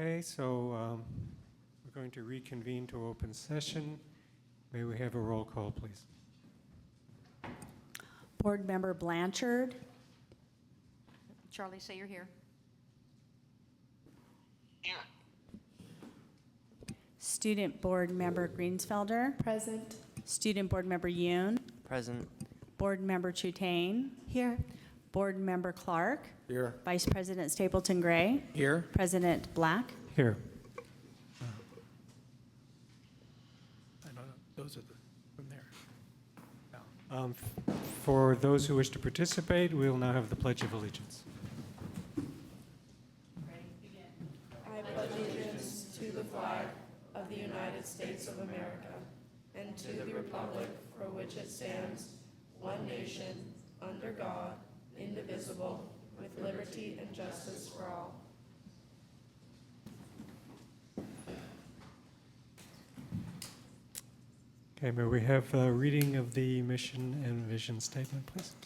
Okay, so we're going to reconvene to open session. May we have a roll call, please? Board Member Blanchard. Charlie, say you're here. Here. Student Board Member Greensfelder. Present. Student Board Member Yoon. Present. Board Member Chutain. Here. Board Member Clark. Here. Vice President Stapleton Gray. Here. President Black. Here. I know those are from there. For those who wish to participate, we will now have the Pledge of Allegiance. I pledge allegiance to the flag of the United States of America and to the republic for which it stands, one nation, under God, indivisible, with liberty and justice for all. Okay, may we have a reading of the mission and vision statement, please?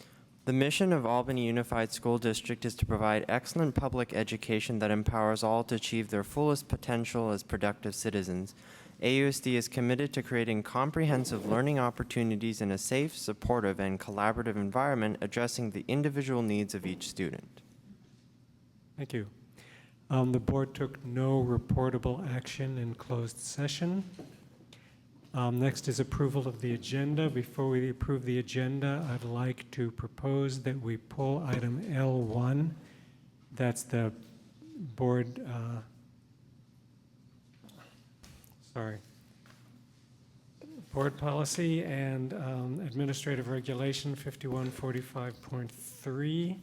The mission of Albany Unified School District is to provide excellent public education that empowers all to achieve their fullest potential as productive citizens. AUSD is committed to creating comprehensive learning opportunities in a safe, supportive, and collaborative environment addressing the individual needs of each student. Thank you. The board took no reportable action in closed session. Next is approval of the agenda. Before we approve the agenda, I'd like to propose that we pull item L1. That's the board, board policy and administrative regulation 5145.3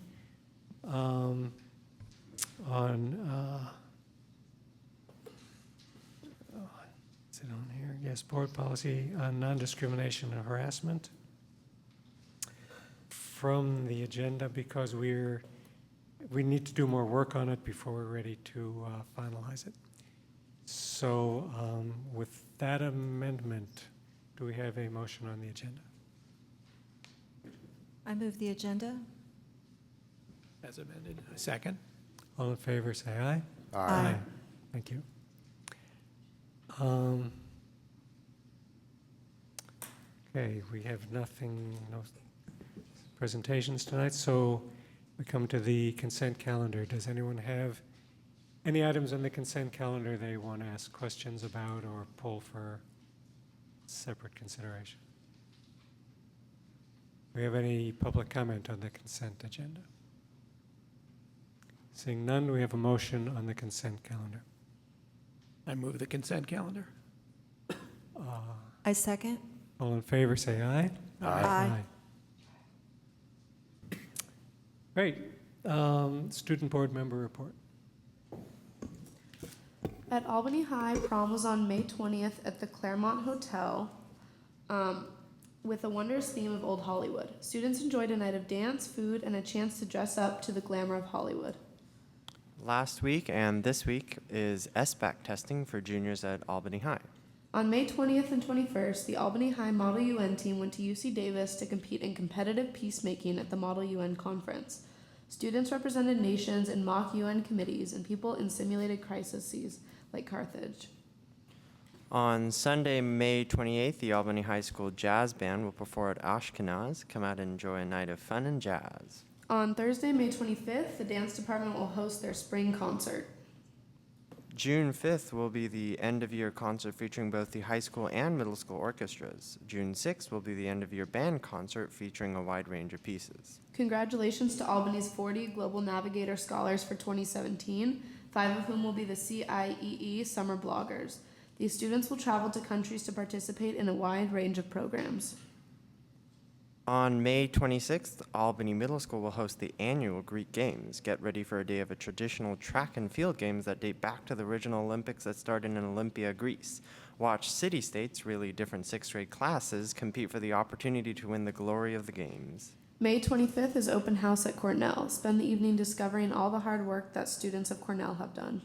is it on here? Yes, board policy on non-discrimination and harassment from the agenda because we need to do more work on it before we're ready to finalize it. So with that amendment, do we have a motion on the agenda? I move the agenda. As amended. Second. All in favor, say aye. Aye. Thank you. Okay, we have nothing, no presentations tonight, so we come to the consent calendar. Does anyone have any items on the consent calendar they want to ask questions about or pull for separate consideration? Do we have any public comment on the consent agenda? Seeing none, do we have a motion on the consent calendar? I move the consent calendar. I second. All in favor, say aye. Aye. Great. Student board member report. At Albany High, prom was on May 20th at the Claremont Hotel with a wondrous theme of old Hollywood. Students enjoyed a night of dance, food, and a chance to dress up to the glamour of Hollywood. Last week and this week is SBAC testing for juniors at Albany High. On May 20th and 21st, the Albany High Model UN team went to UC Davis to compete in competitive peacemaking at the Model UN conference. Students represented nations in mock UN committees and people in simulated crises like Carthage. On Sunday, May 28th, the Albany High School Jazz Band will perform at Ashkenaz. Come out and enjoy a night of fun and jazz. On Thursday, May 25th, the dance department will host their spring concert. June 5th will be the end-of-year concert featuring both the high school and middle school orchestras. June 6th will be the end-of-year band concert featuring a wide range of pieces. Congratulations to Albany's 40 Global Navigator Scholars for 2017, 5 of whom will be the CIEE Summer Bloggers. These students will travel to countries to participate in a wide range of programs. On May 26th, Albany Middle School will host the annual Greek Games. Get ready for a day of a traditional track and field games that date back to the original Olympics that started in Olympia, Greece. Watch city-states, really different sixth grade classes, compete for the opportunity to win the glory of the games. May 25th is open house at Cornell. Spend the evening discovering all the hard work that students of Cornell have done.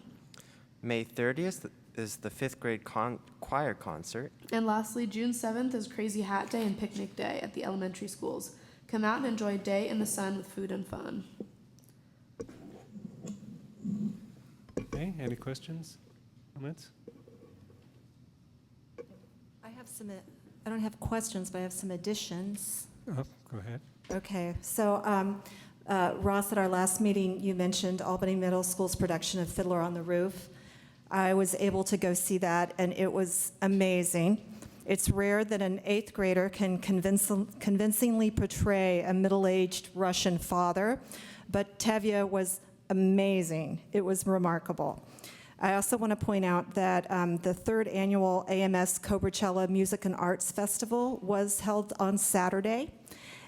May 30th is the 5th grade choir concert. And lastly, June 7th is Crazy Hat Day and Picnic Day at the elementary schools. Come out and enjoy a day in the sun with food and fun. Okay. any questions, comments? I have some, I don't have questions, but I have some additions. Oh, go ahead. Okay, so Ross, at our last meeting, you mentioned Albany Middle School's production of Fiddler on the Roof. I was able to go see that, and it was amazing. It's rare that an 8th grader can convincingly portray a middle-aged Russian father, but Tevye was amazing. It was remarkable. I also want to point out that the 3rd annual AMS Cobrachella Music and Arts Festival was held on Saturday,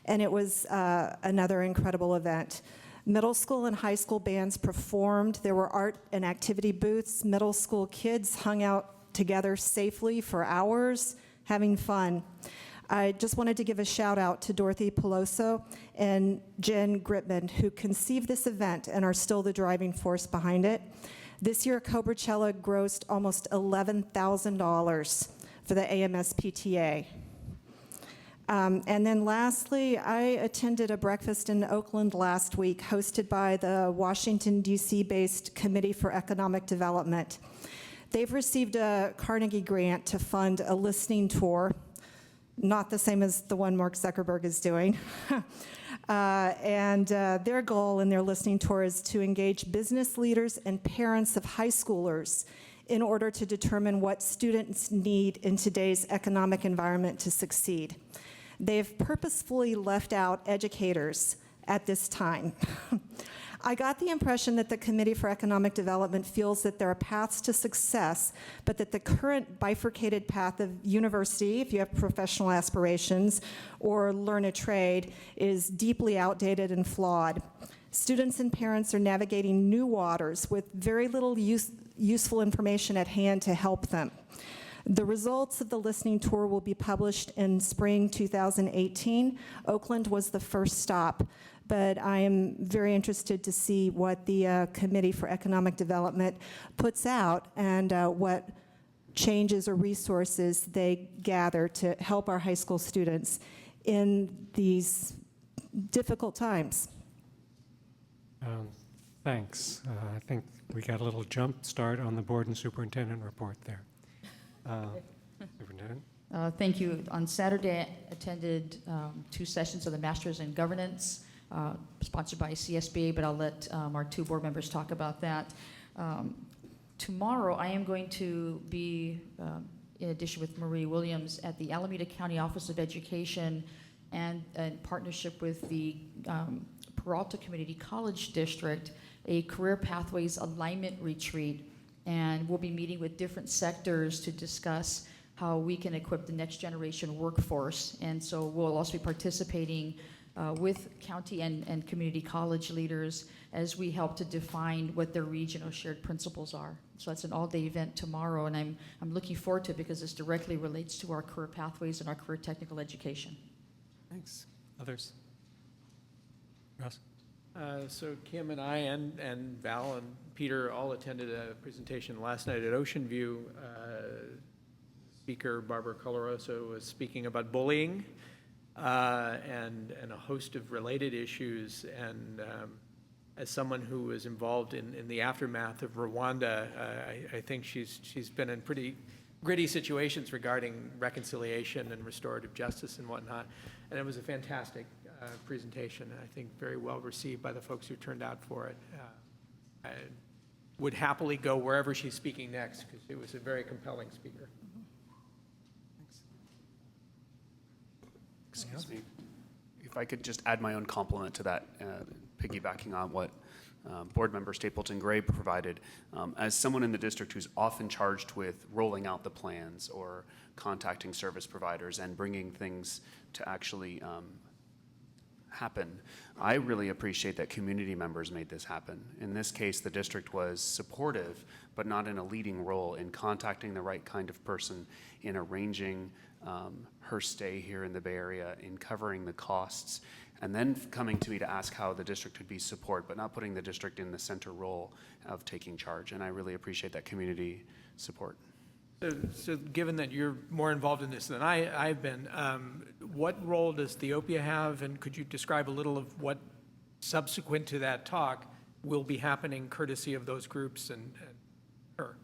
and it was another incredible event. Middle school and high school bands performed. There were art and activity booths. Middle school kids hung out together safely for hours, having fun. I just wanted to give a shout out to Dorothy Peloso and Jen Gritman, who conceived this event and are still the driving force behind it. This year, Cobrachella grossed almost $11,000 for the AMS PTA. And then lastly, I attended a breakfast in Oakland last week hosted by the Washington, D.C.-based Committee for Economic Development. They've received a Carnegie grant to fund a listening tour, not the same as the one Mark Zuckerberg is doing. Their goal in their listening tour is to engage business leaders and parents of high schoolers in order to determine what students need in today's economic environment to succeed. They've purposefully left out educators at this time. I got the impression that the Committee for Economic Development feels that there are paths to success, but that the current bifurcated path of university, if you have professional aspirations, or learn a trade, is deeply outdated and flawed. Students and parents are navigating new waters with very little useful information at hand to help them. The results of the listening tour will be published in spring 2018. Oakland was the first stop, but I am very interested to see what the Committee for Economic Development puts out and what changes or resources they gather to help our high school students in these difficult times. Thanks. I think we got a little jump start on the board and superintendent report there. Superintendent? Thank you. On Saturday, I attended 2 sessions of the Masters in Governance, sponsored by CSBA, but I'll let our 2 board members talk about that. Tomorrow, I am going to be, in addition with Marie Williams, at the Alameda County Office of Education and in partnership with the Peralta Community College District, a Career Pathways Alignment Retreat. And we'll be meeting with different sectors to discuss how we can equip the next generation workforce. And so we'll also be participating with county and community college leaders as we help to define what their regional shared principles are. So that's an all-day event tomorrow, and I'm looking forward to it because this directly relates to our career pathways and our career technical education. Thanks. Others? Ross? So Kim and I and Val and Peter all attended a presentation last night at Ocean View. Speaker Barbara Coloroso was speaking about bullying and a host of related issues. And as someone who was involved in the aftermath of Rwanda, I think she's been in pretty gritty situations regarding reconciliation and restorative justice and whatnot. And it was a fantastic presentation, I think very well received by the folks who turned out for it. I would happily go wherever she's speaking next because it was a very compelling speaker. Excuse me. If I could just add my own compliment to that, piggybacking on what Board Member Stapleton Gray provided. As someone in the district who's often charged with rolling out the plans or contacting service providers and bringing things to actually happen, I really appreciate that community members made this happen. In this case, the district was supportive, but not in a leading role in contacting the right kind of person, in arranging her stay here in the Bay Area, in covering the costs, and then coming to me to ask how the district could be support, but not putting the district in the center role of taking charge. And I really appreciate that community support. So given that you're more involved in this than I've been, what role does Theopia have, and could you describe a little of what subsequent to that talk will be happening courtesy of those groups and Her.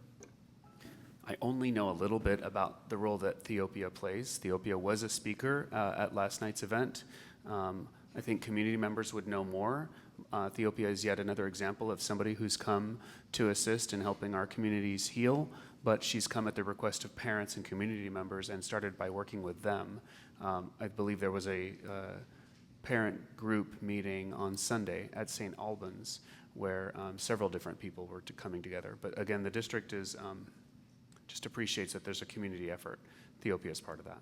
I only know a little bit about the role that Theopia plays. Theopia was a speaker at last night's event. I think community members would know more. Theopia is yet another example of somebody who's come to assist in helping our communities heal, but she's come at the request of parents and community members and started by working with them. I believe there was a parent group meeting on Sunday at St. Albans where several different people were coming together. But again, the district is just appreciates that there's a community effort. Theopia is part of that.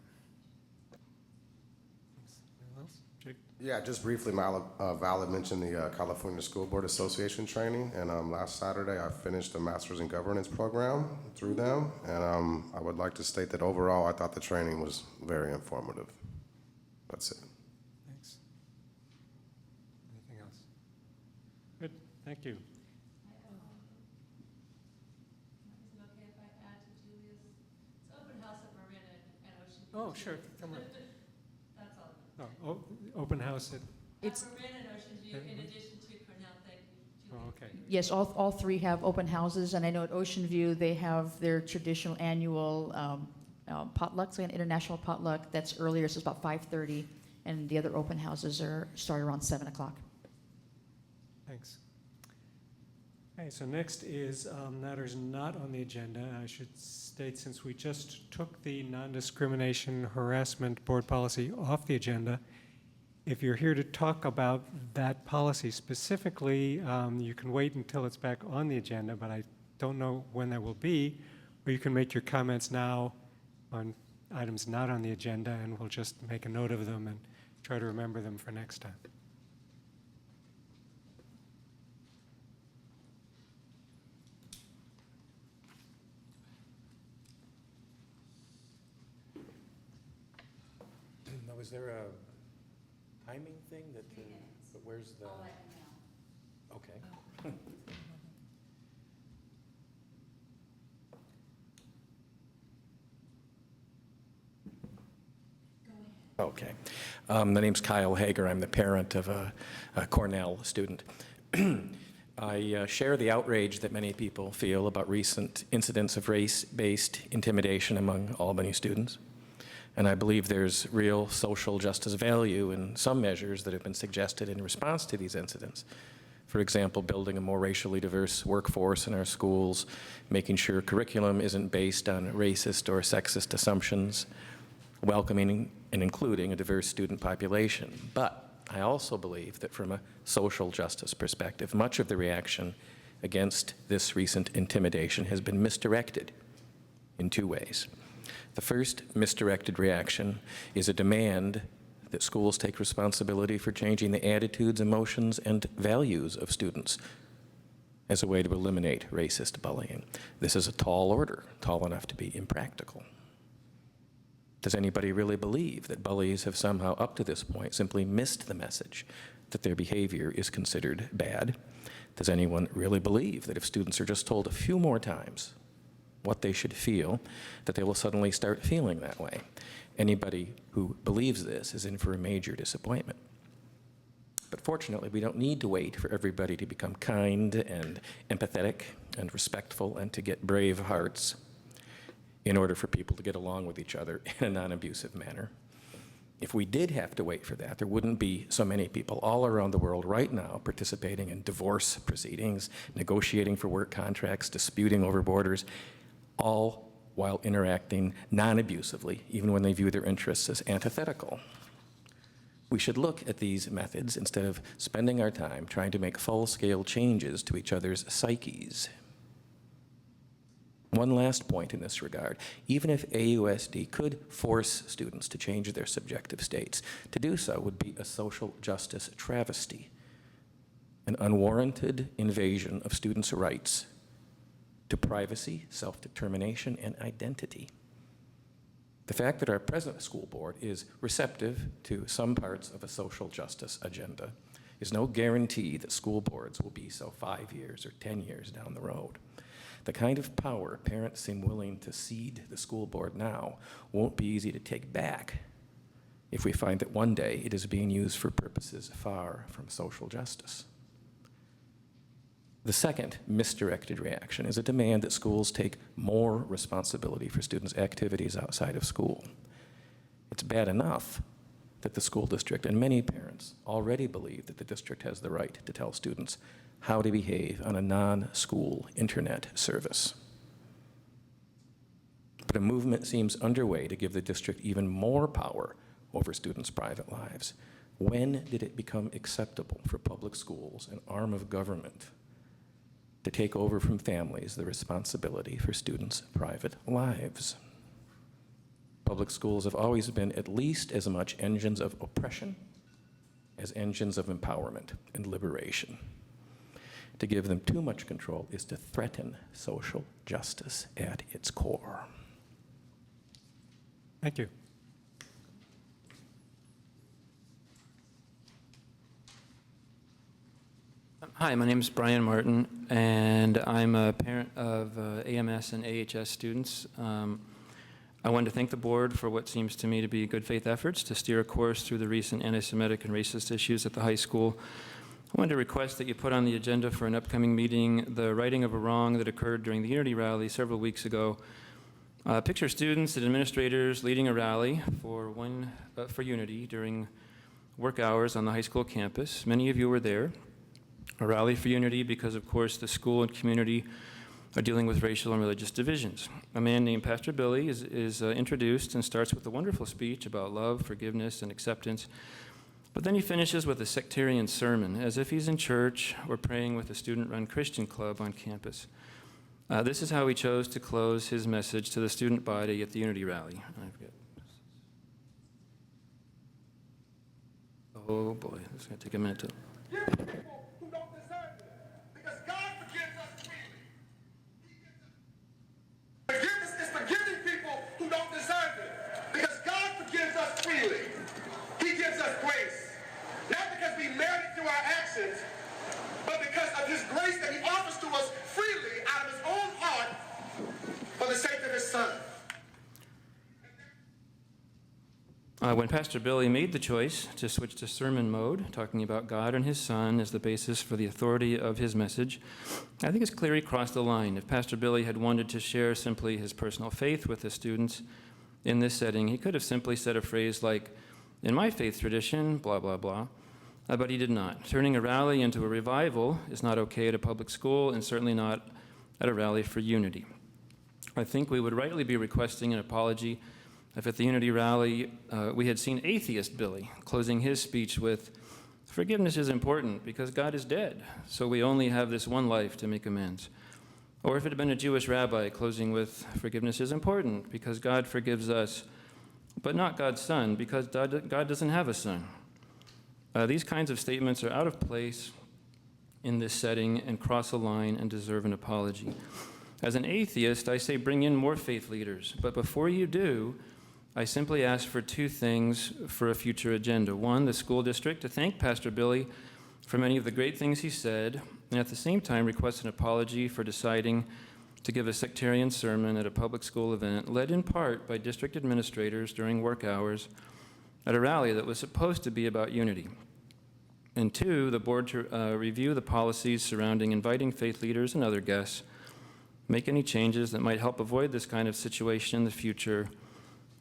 Anyone else? Jake? Yeah, just briefly, Val had mentioned the California School Board Association training, and last Saturday I finished a Master's in Governance program through them, and I would like to state that overall I thought the training was very informative. That's it. Thanks. Anything else? Good, thank you. Oh, sure, come on. That's all. Oh, open house at, It's, Marin and Ocean View, in addition to Cornell. Thank you, Julie. oh, okay. yes, all three have open houses, and I know at Ocean View, they have their traditional annual potlucks, like an international potluck that's earlier, so it's about 5:30, and the other open houses start around 7 o'clock. Thanks. Okay, so next is matters not on the agenda. I should state, since we just took the non-discrimination harassment board policy off the agenda, if you're here to talk about that policy specifically, you can wait until it's back on the agenda, but I don't know when that will be, or you can make your comments now on items not on the agenda, and we'll just make a note of them and try to remember them for next time. Now, is there a timing thing that, but where's the? Okay. Okay. The name's Kyle Hager. I'm the parent of a Cornell student. I share the outrage that many people feel about recent incidents of race-based intimidation among Albany students. And I believe there's real social justice value in some measures that have been suggested in response to these incidents. For example, building a more racially diverse workforce in our schools, making sure curriculum isn't based on racist or sexist assumptions, welcoming and including a diverse student population. But I also believe that from a social justice perspective, much of the reaction against this recent intimidation has been misdirected in two ways. The first misdirected reaction is a demand that schools take responsibility for changing the attitudes, emotions, and values of students as a way to eliminate racist bullying. This is a tall order, tall enough to be impractical. Does anybody really believe that bullies have somehow, up to this point, simply missed the message that their behavior is considered bad? Does anyone really believe that if students are just told a few more times what they should feel, that they will suddenly start feeling that way? Anybody who believes this is in for a major disappointment. But fortunately, we don't need to wait for everybody to become kind and empathetic and respectful and to get brave hearts in order for people to get along with each other in a non-abusive manner. If we did have to wait for that, there wouldn't be so many people all around the world right now participating in divorce proceedings, negotiating for work contracts, disputing over borders, all while interacting non-abusively, even when they view their interests as antithetical. We should look at these methods instead of spending our time trying to make full-scale changes to each other's psyches. One last point in this regard. Even if AUSD could force students to change their subjective states, to do so would be a social justice travesty, an unwarranted invasion of students' rights to privacy, self-determination, and identity. The fact that our present school board is receptive to some parts of a social justice agenda is no guarantee that school boards will be so 5 years or 10 years down the road. The kind of power parents seem willing to cede the school board now won't be easy to take back if we find that one day it is being used for purposes far from social justice. The second misdirected reaction is a demand that schools take more responsibility for students' activities outside of school. It's bad enough that the school district and many parents already believe that the district has the right to tell students how to behave on a non-school internet service. But a movement seems underway to give the district even more power over students' private lives. When did it become acceptable for public schools, an arm of government, to take over from families the responsibility for students' private lives? Public schools have always been at least as much engines of oppression as engines of empowerment and liberation. To give them too much control is to threaten social justice at its core. Thank you. Hi, my name is Brian Martin, and I'm a parent of AMS and AHS students. I wanted to thank the board for what seems to me to be good faith efforts to steer a course through the recent anti-Semitic and racist issues at the high school. I wanted to request that you put on the agenda for an upcoming meeting the righting of a wrong that occurred during the Unity rally several weeks ago. Picture students and administrators leading a rally for Unity during work hours on the high school campus. Many of you were there. A rally for unity because, of course, the school and community are dealing with racial and religious divisions. A man named Pastor Billy is introduced and starts with a wonderful speech about love, forgiveness, and acceptance. But then he finishes with a sectarian sermon, as if he's in church or praying with a student-run Christian club on campus. This is how he chose to close his message to the student body at the Unity rally. Oh boy, this is going to take a minute to... Forgiveness is forgiving people who don't deserve it. Because God forgives us freely. He gives us grace. Not because we merit it through our actions, but because of His grace that He offers to us freely out of His own heart for the sake of His Son. When Pastor Billy made the choice to switch to sermon mode, talking about God and His Son as the basis for the authority of his message, I think it's clear he crossed the line. If Pastor Billy had wanted to share simply his personal faith with the students in this setting, he could have simply said a phrase like, "In my faith tradition, blah, blah, blah." But he did not. Turning a rally into a revival is not okay at a public school, and certainly not at a rally for unity. I think we would rightly be requesting an apology if at the Unity rally we had seen atheist Billy closing his speech with, "Forgiveness is important because God is dead, so we only have this one life to make amends." Or if it had been a Jewish rabbi closing with, "Forgiveness is important because God forgives us, but not God's Son because God doesn't have a son." These kinds of statements are out of place in this setting and cross a line and deserve an apology. As an atheist, I say bring in more faith leaders, but before you do, I simply ask for two things for a future agenda. One, the school district to thank Pastor Billy for many of the great things he said, and at the same time request an apology for deciding to give a sectarian sermon at a public school event, led in part by district administrators during work hours at a rally that was supposed to be about unity. And two, the board to review the policies surrounding inviting faith leaders and other guests, make any changes that might help avoid this kind of situation in the future,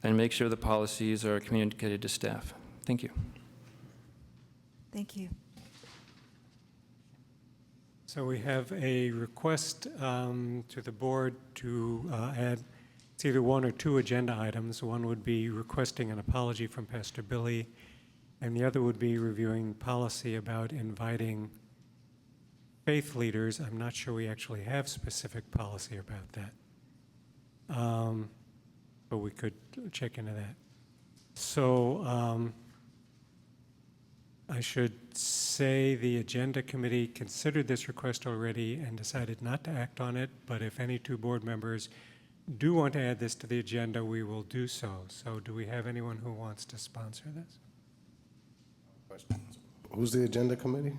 and make sure the policies are communicated to staff. Thank you. Thank you. So we have a request to the board to add, it's either one or two agenda items. One would be requesting an apology from Pastor Billy, and the other would be reviewing policy about inviting faith leaders. I'm not sure we actually have specific policy about that, but we could check into that. So I should say the agenda committee considered this request already and decided not to act on it, but if any two board members do want to add this to the agenda, we will do so. So do we have anyone who wants to sponsor this? Who's the agenda committee?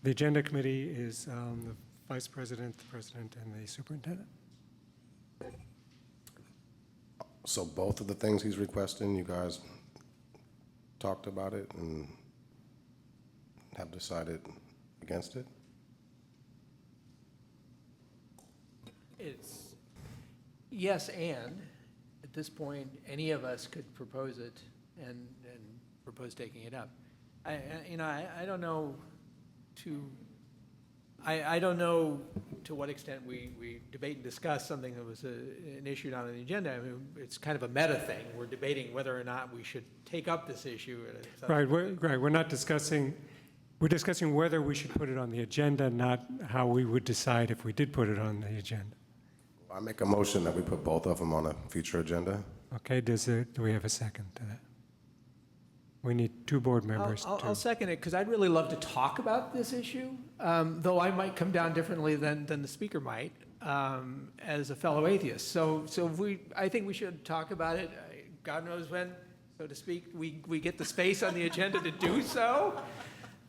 The agenda committee is the vice president, the president, and the superintendent. So both of the things he's requesting, you guys talked about it and have decided against it? it's yes, and at this point, any of us could propose it and propose taking it up. I don't know I don't know to what extent we debate and discuss something that was an issue not on the agenda. I mean, it's kind of a meta thing. We're debating whether or not we should take up this issue. Right, we're not discussing, we're discussing whether we should put it on the agenda, not how we would decide if we did put it on the agenda. I make a motion that we put both of them on a future agenda. Okay, do we have a second to that? We need 2 board members I'll to. second it because I'd really love to talk about this issue, though I might come down differently than the speaker might as a fellow atheist. So I think we should talk about it. God knows when, so to speak, we get the space on the agenda to do so.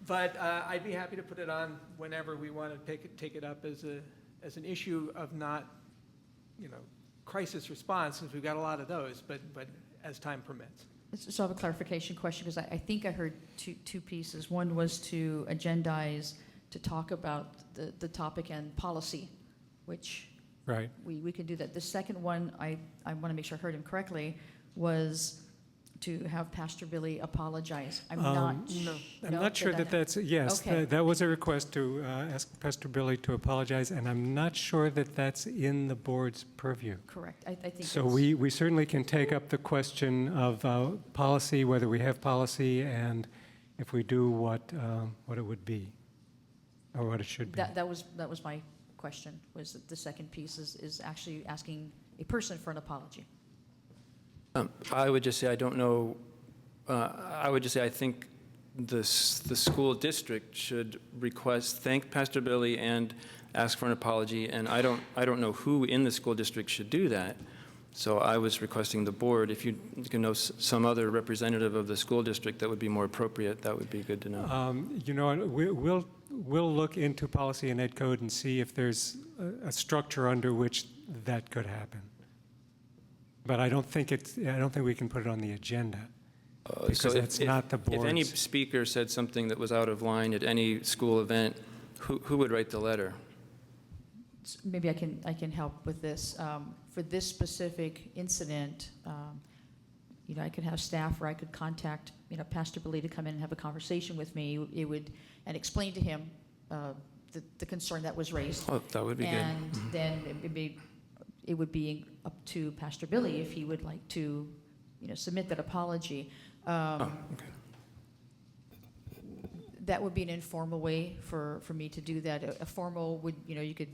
But I'd be happy to put it on whenever we want to take it up as an issue of not, crisis response, since we've got a lot of those, but as time permits. So I have a clarification question, because I think I heard two pieces. One was to agendize, to talk about the topic and policy, which Right. we can do that. The second one, I want to make sure I heard him correctly, was to have Pastor Billy apologize. I'm not sure that's, yes, Okay. that was a request to ask Pastor Billy to apologize, and I'm not sure that that's in the board's purview. Correct. I think So it's- we certainly can take up the question of policy, whether we have policy, and if we do, what it would be, or what it should be. that was my question, was that the second piece is actually asking a person for an apology. I would just say I don't know. I would just say I think the school district should thank Pastor Billy and ask for an apology. And I don't know who in the school district should do that. So I was requesting the board, if you can know some other representative of the school district that would be more appropriate, that would be good to know. You know, we'll look into policy and ed code and see if there's a structure under which that could happen. But I don't think we can put it on the agenda, because that's not the board's. If any speaker said something that was out of line at any school event, who would write the letter? Maybe I can help with this. For this specific incident, I could have staff, or I could contact, Pastor Billy to come in and have a conversation with me. And explain to him the concern that was raised. Oh, that would be good. And then it would be up to Pastor Billy if he would like to, submit that apology. Okay. That would be an informal way for me to do that. A formal would, you could,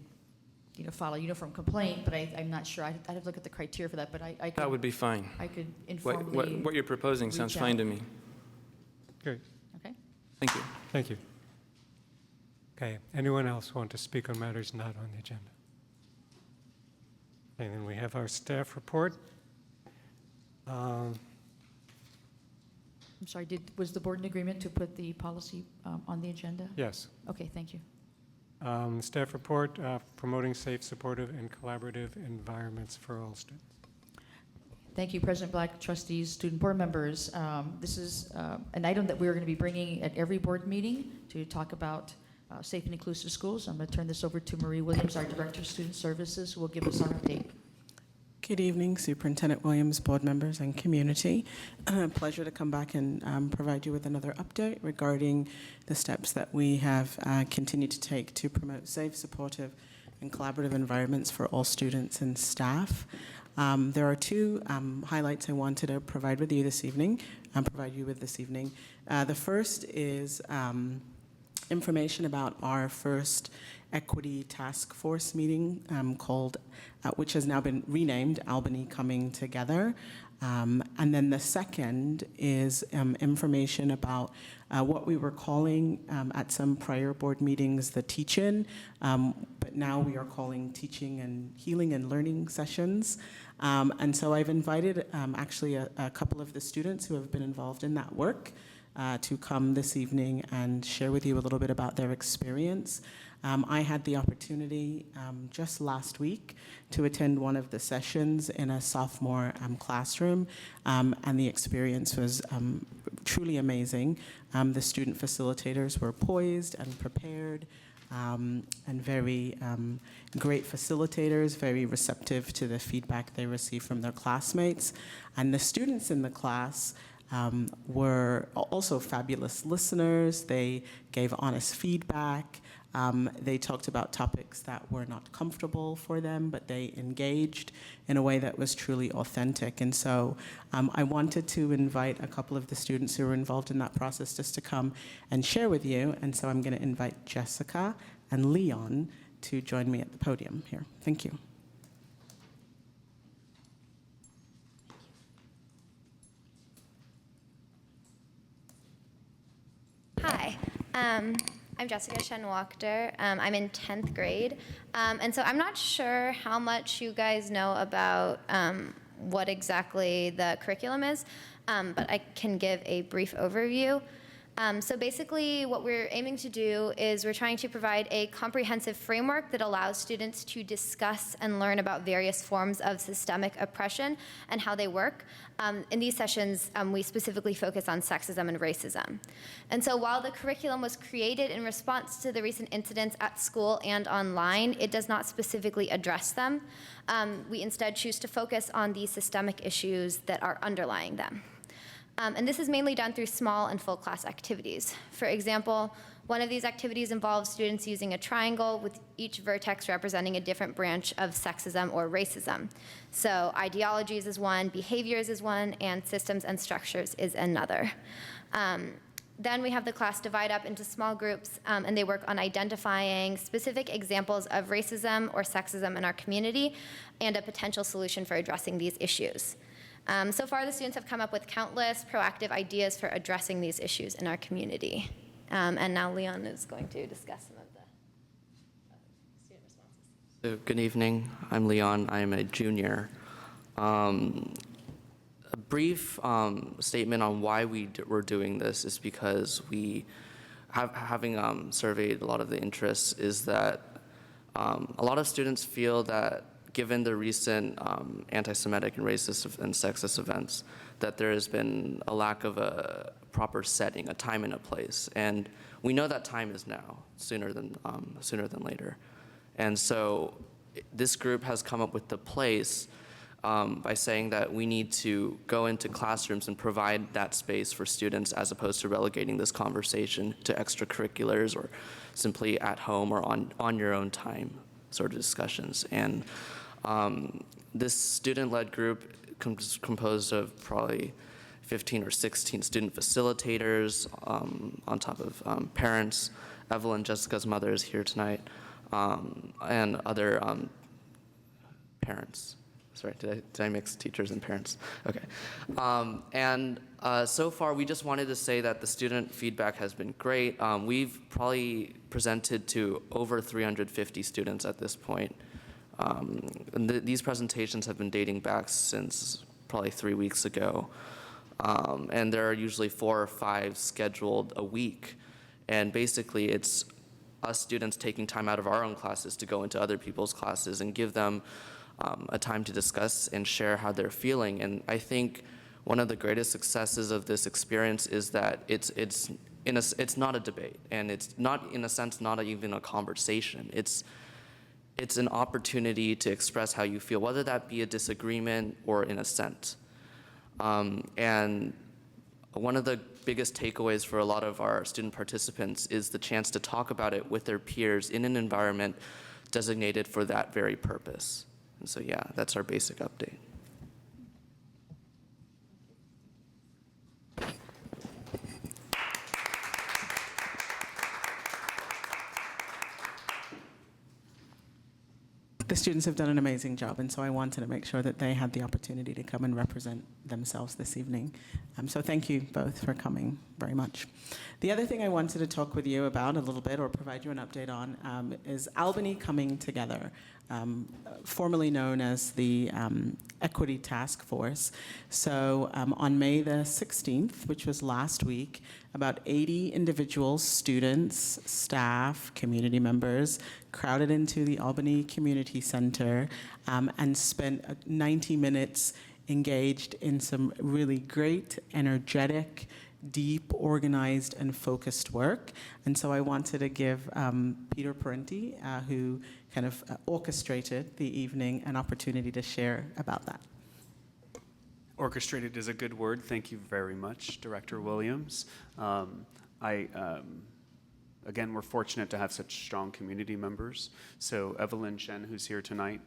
file a uniform complaint, but I'm not sure. I'd have to look at the criteria for that, but I could. That would be fine. I could informally. What you're proposing sounds reach fine out. to me. Good. Okay. Thank you. Thank you. Okay, anyone else want to speak on matters not on the agenda? And then we have our staff report. I'm sorry, was the board in agreement to put the policy on the agenda? Yes. Okay, thank you. Staff report, promoting safe, supportive, and collaborative environments for all students. Thank you, President Black, trustees, student board members. This is an item that we're going to be bringing at every board meeting to talk about safe and inclusive schools. I'm going to turn this over to Marie Williams, our Director of Student Services, who will give us our update. Good evening, Superintendent Williams, board members, and community. Pleasure to come back and provide you with another update regarding the steps that we have continued to take to promote safe, supportive, and collaborative environments for all students and staff. There are two highlights I wanted to provide you this evening. The first is information about our first equity task force meeting which has now been renamed Albany Coming Together. And then the second is information about what we were calling at some prior board meetings the teach-in, but now we are calling teaching and healing and learning sessions. And so I've invited actually a couple of the students who have been involved in that work to come this evening and share with you a little bit about their experience. I had the opportunity just last week to attend one of the sessions in a sophomore classroom, and the experience was truly amazing. The student facilitators were poised and prepared. and very great facilitators, very receptive to the feedback they receive from their classmates. And the students in the class were also fabulous listeners. They gave honest feedback. They talked about topics that were not comfortable for them, but they engaged in a way that was truly authentic. And so I wanted to invite a couple of the students who were involved in that process just to come and share with you. And so I'm going to invite Jessica and Leon to join me at the podium here. Thank you. Hi, I'm Jessica Shen-Wachter. I'm in 10th grade. And so I'm not sure how much you guys know about what exactly the curriculum is, but I can give a brief overview. So basically what we're aiming to do is we're trying to provide a comprehensive framework that allows students to discuss and learn about various forms of systemic oppression and how they work. In these sessions, we specifically focus on sexism and racism. And so while the curriculum was created in response to the recent incidents at school and online, it does not specifically address them. We instead choose to focus on the systemic issues that are underlying them. And this is mainly done through small and full class activities. For example, one of these activities involves students using a triangle with each vertex representing a different branch of sexism or racism. So ideologies is one, behaviors is one, and systems and structures is another. Then we have the class divide up into small groups, and they work on identifying specific examples of racism or sexism in our community and a potential solution for addressing these issues. So far, the students have come up with countless proactive ideas for addressing these issues in our community. And now Leon is going to discuss some of the student responses. So, good evening. I'm Leon. I'm a junior. A brief statement on why we're doing this is because we, having surveyed a lot of the interests, is that a lot of students feel that given the recent anti-Semitic and racist and sexist events, that there has been a lack of a proper setting, a time and a place. And we know that time is now, sooner than later. And so this group has come up with the place by saying that we need to go into classrooms and provide that space for students as opposed to relegating this conversation to extracurriculars or simply at home or on your own time sort of discussions. And this student-led group composed of probably 15 or 16 student facilitators on top of parents. Evelyn, Jessica's mother, is here tonight, and other parents. Sorry, did I mix teachers and parents? Okay. So far, we just wanted to say that the student feedback has been great. We've probably presented to over 350 students at this point. And these presentations have been dating back since probably 3 weeks ago. And there are usually 4 or 5 scheduled a week. And basically, it's us students taking time out of our own classes to go into other people's classes and give them a time to discuss and share how they're feeling. And I think one of the greatest successes of this experience is that it's not a debate, and it's not, in a sense, not even a conversation. It's an opportunity to express how you feel, whether that be a disagreement or an assent. And one of the biggest takeaways for a lot of our student participants is the chance to talk about it with their peers in an environment designated for that very purpose. And so, yeah, that's our basic update. The students have done an amazing job, and so I wanted to make sure that they had the opportunity to come and represent themselves this evening. So thank you both for coming very much. The other thing I wanted to talk with you about a little bit, or provide you an update on, is Albany Coming Together, formerly known as the Equity Task Force. So on May the 16th, which was last week, about 80 individuals, students, staff, community members, crowded into the Albany Community Center and spent 90 minutes engaged in some really great, energetic deep, organized, and focused work. And so I wanted to give Peter Parenti, who kind of orchestrated the evening, an opportunity to share about that. Orchestrated is a good word. Thank you very much, Director Williams. Again, we're fortunate to have such strong community members. So Evelyn Shen, who's here tonight,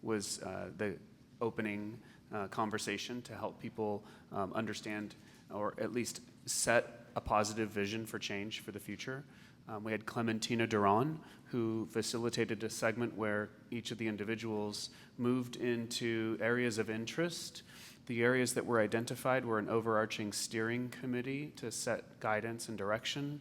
was the opening conversation to help people understand, or at least set a positive vision for change for the future. We had Clementina Duran, who facilitated a segment where each of the individuals moved into areas of interest. The areas that were identified were an overarching steering committee to set guidance and direction,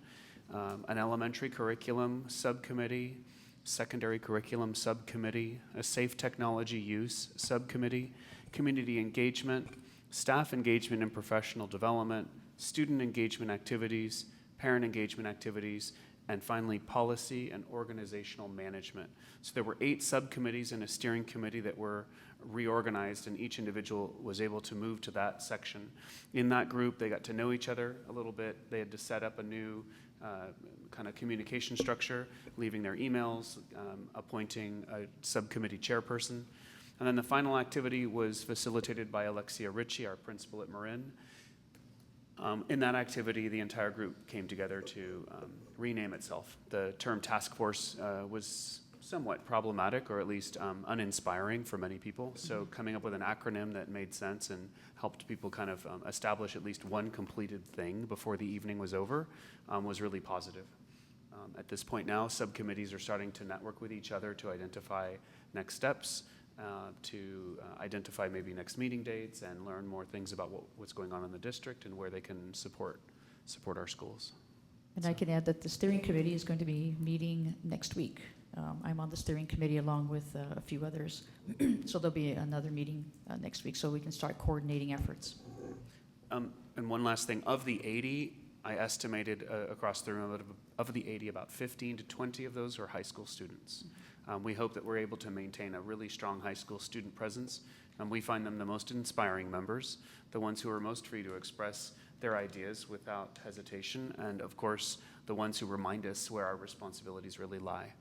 an elementary curriculum subcommittee, secondary curriculum subcommittee, a safe technology use subcommittee, community engagement, staff engagement and professional development, student engagement activities, parent engagement activities, and finally, policy and organizational management. So there were 8 subcommittees and a steering committee that were reorganized, and each individual was able to move to that section. In that group, they got to know each other a little bit. They had to set up a new kind of communication structure, leaving their emails, appointing a subcommittee chairperson. And then the final activity was facilitated by Alexia Ritchie, our principal at Marin. In that activity, the entire group came together to rename itself. The term task force was somewhat problematic, or at least uninspiring for many people. So coming up with an acronym that made sense and helped people kind of establish at least one completed thing before the evening was over was really positive. At this point now, subcommittees are starting to network with each other to identify next steps, to identify maybe next meeting dates, and learn more things about what's going on in the district and where they can support our schools. And I can add that the steering committee is going to be meeting next week. I'm on the steering committee along with a few others. So there'll be another meeting next week so we can start coordinating efforts. And one last thing, of the 80, I estimated across the room, of the 80, about 15 to 20 of those are high school students. We hope that we're able to maintain a really strong high school student presence. We find them the most inspiring members, the ones who are most free to express their ideas without hesitation, and of course, the ones who remind us where our responsibilities really lie.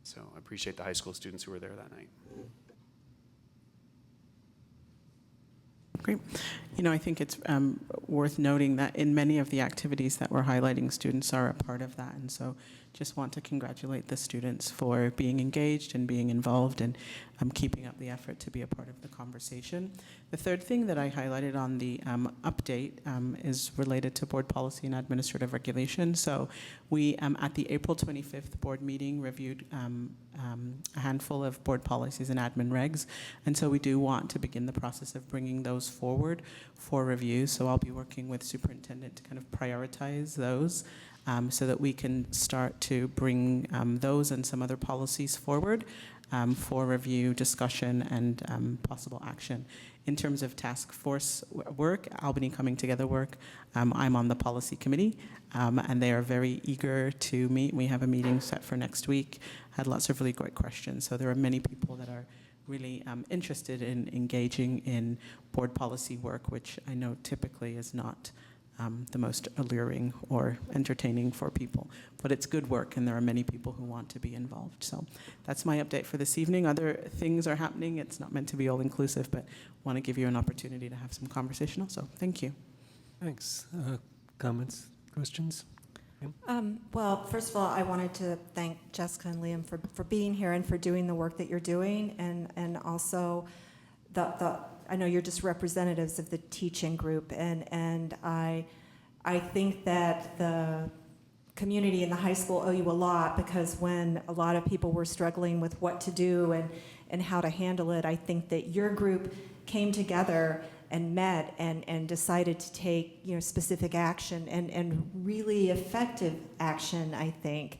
So I appreciate the high school students who were there that night. Great. You know, I think it's worth noting that in many of the activities that we're highlighting, students are a part of that. And so just want to congratulate the students for being engaged and being involved and keeping up the effort to be a part of the conversation. The third thing that I highlighted on the update is related to board policy and administrative regulation. So we, at the April 25th board meeting, reviewed a handful of board policies and admin regs. And so we do want to begin the process of bringing those forward for review. So I'll be working with superintendent to kind of prioritize those so that we can start to bring those and some other policies forward for review, discussion, and possible action. In terms of task force work, Albany Coming Together work, I'm on the policy committee, and they are very eager to meet. We have a meeting set for next week. Had lots of really great questions. So there are many people that are really interested in engaging in board policy work, which I know typically is not the most alluring or entertaining for people. But it's good work, and there are many people who want to be involved. So that's my update for this evening. Other things are happening. It's not meant to be all-inclusive, but want to give you an opportunity to have some conversation also. Thank you. Thanks. Comments, questions? Well, first of all, I wanted to thank Jessica and Liam for being here and for doing the work that you're doing, and also I know you're just representatives of the teaching group, and I think that the community in the high school owe you a lot, because when a lot of people were struggling with what to do and how to handle it, I think that your group came together and met and decided to take specific action and really effective action, I think,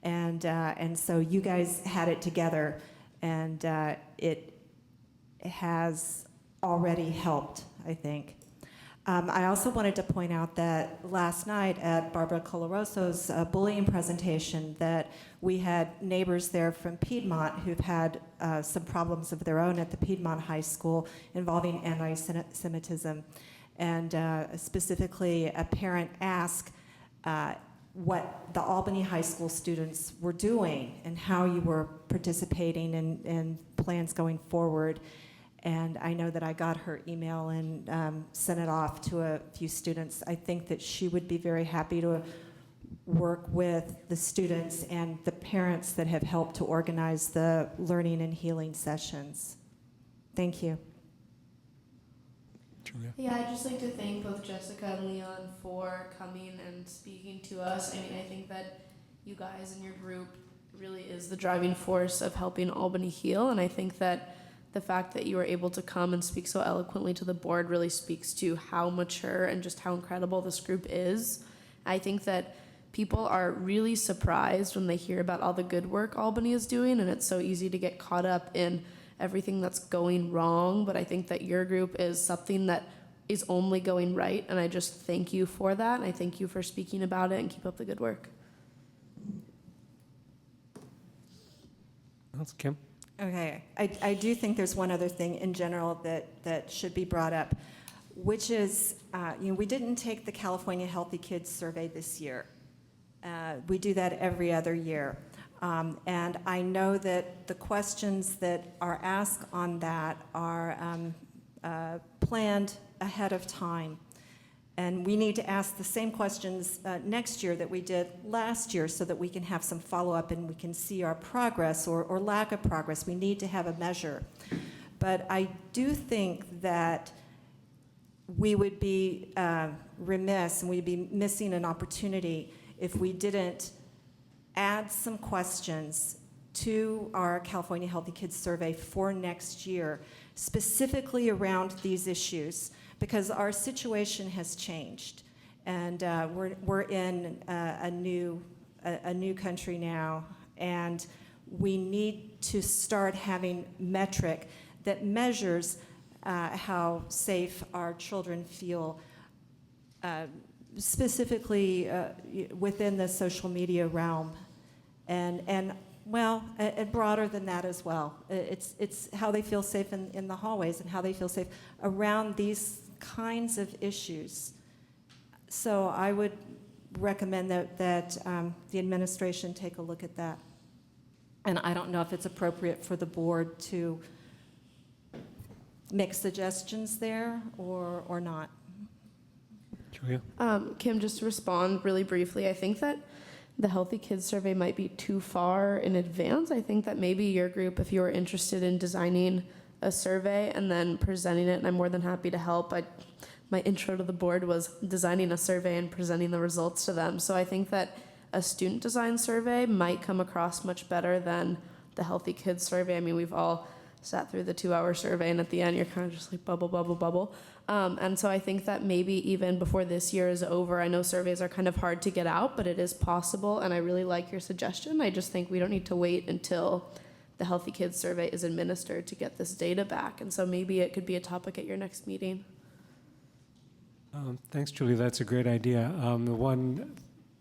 and so you guys had it together, and it has already helped, I think. I also wanted to point out that last night at Barbara Colaroso's bullying presentation, that we had neighbors there from Piedmont who've had some problems of their own at the Piedmont High School involving anti-Semitism. And specifically, a parent asked what the Albany High School students were doing and how you were participating in plans going forward. And I know that I got her email and sent it off to a few students. I think that she would be very happy to work with the students and the parents that have helped to organize the learning and healing sessions. Thank you. Julia? Yeah, I'd just like to thank both Jessica and Leon for coming and speaking to us. I mean, I think that you guys and your group really is the driving force of helping Albany heal, and I think that the fact that you were able to come and speak so eloquently to the board really speaks to how mature and just how incredible this group is. I think that people are really surprised when they hear about all the good work Albany is doing, and it's so easy to get caught up in everything that's going wrong, but I think that your group is something that is only going right, and I just thank you for that, and I thank you for speaking about it, and keep up the good work. That's Kim. Okay, I do think there's one other thing in general that should be brought up, which is, we didn't take the California Healthy Kids survey this year. We do that every other year. And I know that the questions that are asked on that are planned ahead of time. And we need to ask the same questions next year that we did last year so that we can have some follow-up and we can see our progress or lack of progress. We need to have a measure. But I do think that we would be remiss and we'd be missing an opportunity if we didn't add some questions to our California Healthy Kids survey for next year, specifically around these issues, because our situation has changed, and we're in a new country now, and we need to start having metric that measures how safe our children feel, specifically within the social media realm, and broader than that as well. It's how they feel safe in the hallways and how they feel safe around these kinds of issues. So I would recommend that the administration take a look at that. And I don't know if it's appropriate for the board to make suggestions there or not. Julia? Kim, just to respond really briefly, I think that the Healthy Kids survey might be too far in advance. I think that maybe your group, if you were interested in designing a survey and then presenting it, and I'm more than happy to help. My intro to the board was designing a survey and presenting the results to them. So I think that a student design survey might come across much better than the Healthy Kids survey. I mean, we've all sat through the 2-hour survey, and at the end, you're kind of just like bubble, bubble, bubble. And so I think that maybe even before this year is over, I know surveys are kind of hard to get out, but it is possible, and I really like your suggestion. I just think we don't need to wait until the Healthy Kids survey is administered to get this data back. And so maybe it could be a topic at your next meeting. Thanks, Julie. That's a great idea. The one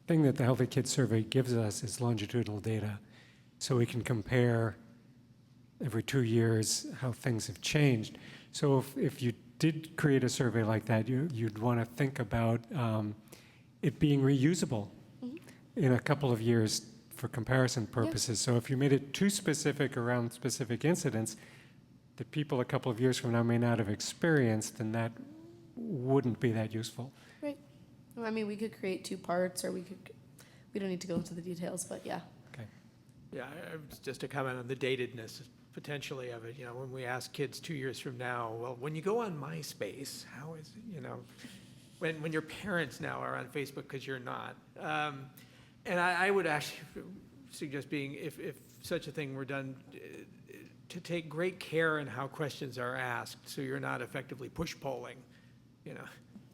thing that the Healthy Kids survey gives us is longitudinal data, so we can compare every 2 years how things have changed. So if you did create a survey like that, you'd want to think about it being reusable in a couple of years for comparison purposes. So if you made it too specific around specific incidents that people a couple of years from now may not have experienced, then that wouldn't be that useful. Right. Well, I mean, we could create 2 parts, or we don't need to go into the details, but yeah. Okay. Yeah, just to comment on the datedness potentially of it. You know, when we ask kids 2 years from now, well, when you go on MySpace, how is it, you know, when your parents now are on Facebook because you're not. And I would actually suggest if such a thing were done, to take great care in how questions are asked so you're not effectively push polling. You know,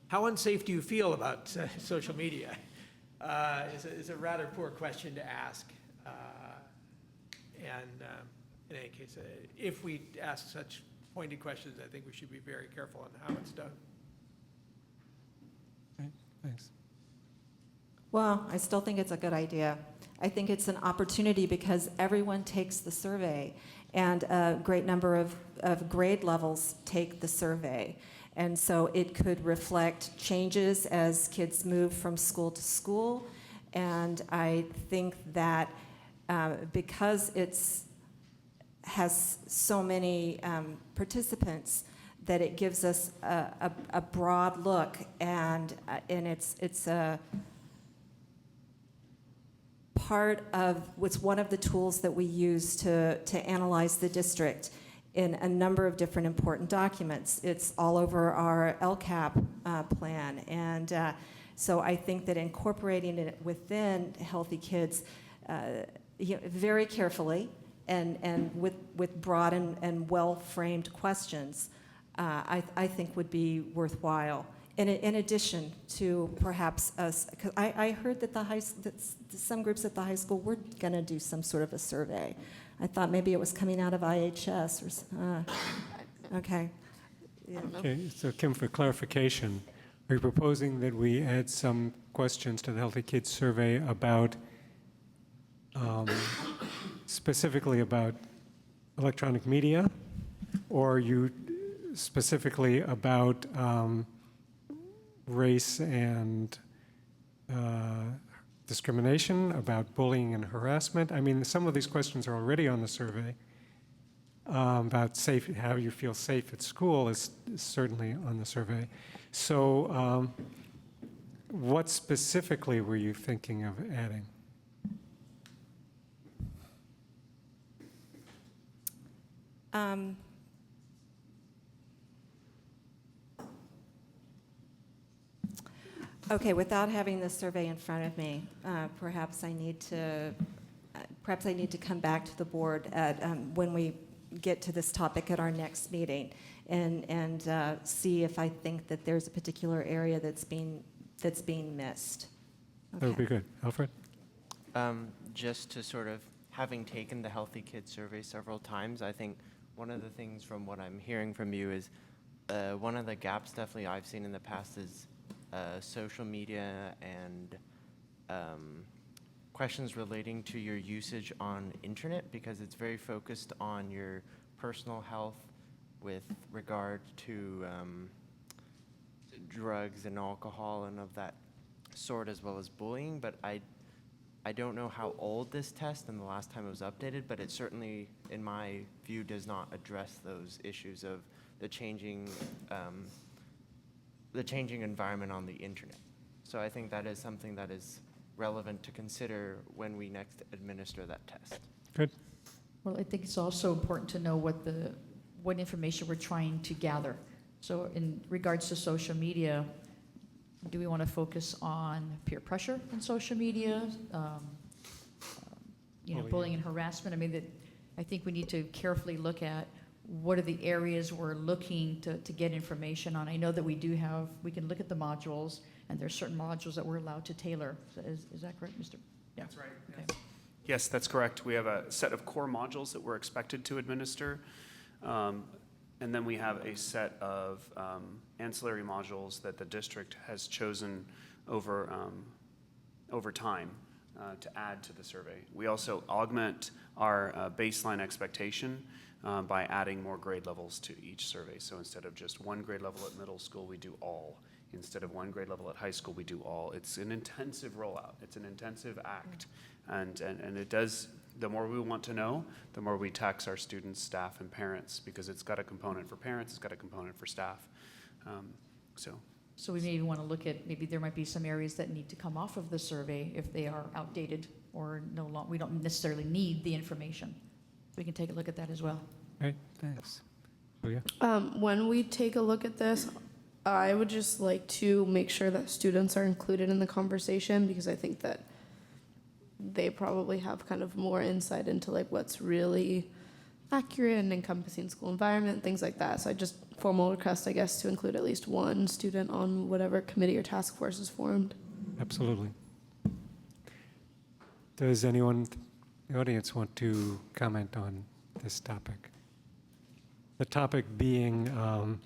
how unsafe do you feel about social media? Is a rather poor question to ask. In any case, if we ask such pointed questions, I think we should be very careful on how it's done. Okay, thanks. Well, I still think it's a good idea. I think it's an opportunity because everyone takes the survey, and a great number of grade levels take the survey. And so it could reflect changes as kids move from school to school. And I think that because it's has so many participants, that it gives us a broad look, and it's a part of, it's one of the tools that we use to analyze the district in a number of different important documents. It's all over our LCAP plan, and so I think that incorporating it within Healthy Kids very carefully and with broad and well-framed questions, I think would be worthwhile. In addition to perhaps us, because I heard that that some groups at the high school were going to do some sort of a survey. I thought maybe it was coming out of IHS or okay. Yeah. Okay, so Kim, for clarification, are you proposing that we add some questions to the Healthy Kids survey about, specifically about electronic media, or are you specifically about race and discrimination, about bullying and harassment? I mean, some of these questions are already on the survey. About safe, how you feel safe at school is certainly on the survey. So what specifically were you thinking of adding? Okay, without having the survey in front of me, perhaps I need to come back to the board at when we get to this topic at our next meeting, and see if I think that there's a particular area that's being missed. Okay. That would be good. Alfred? Just to sort of, having taken the Healthy Kids survey several times, I think one of the things from what I'm hearing from you is one of the gaps definitely I've seen in the past is social media and questions relating to your usage on internet, because it's very focused on your personal health with regard to drugs and alcohol and of that sort, as well as bullying. But I don't know how old this test and the last time it was updated, but it certainly, in my view, does not address those issues of the changing environment on the internet. So I think that is something that is relevant to consider when we next administer that test. Good. Well, I think it's also important to know what information we're trying to gather. So in regards to social media, do we want to focus on peer pressure in social media, bullying and harassment? I mean, I think we need to carefully look at what are the areas we're looking to get information on. I know that we can look at the modules, and there's certain modules that we're allowed to tailor. So is that correct, Mr.? Yeah. That's right. Okay. Yes, that's correct. We have a set of core modules that we're expected to administer. And then we have a set of ancillary modules that the district has chosen over time to add to the survey. We also augment our baseline expectation by adding more grade levels to each survey. So instead of just one grade level at middle school, we do all. Instead of one grade level at high school, we do all. It's an intensive rollout. It's an intensive act. And it does, the more we want to know, the more we tax our students, staff, and parents, because it's got a component for parents, it's got a component for staff. So we maybe want to look at, maybe there might be some areas that need to come off of the survey if they are outdated or we don't necessarily need the information. We can take a look at that as well. Right, thanks. Oh, yeah. When we take a look at this, I would just like to make sure that students are included in the conversation, because I think that they probably have kind of more insight into like what's really accurate and encompassing school environment, things like that. So I just formal request, I guess, to include at least one student on whatever committee or task force is formed. Absolutely. Does anyone in the audience want to comment on this topic? The topic being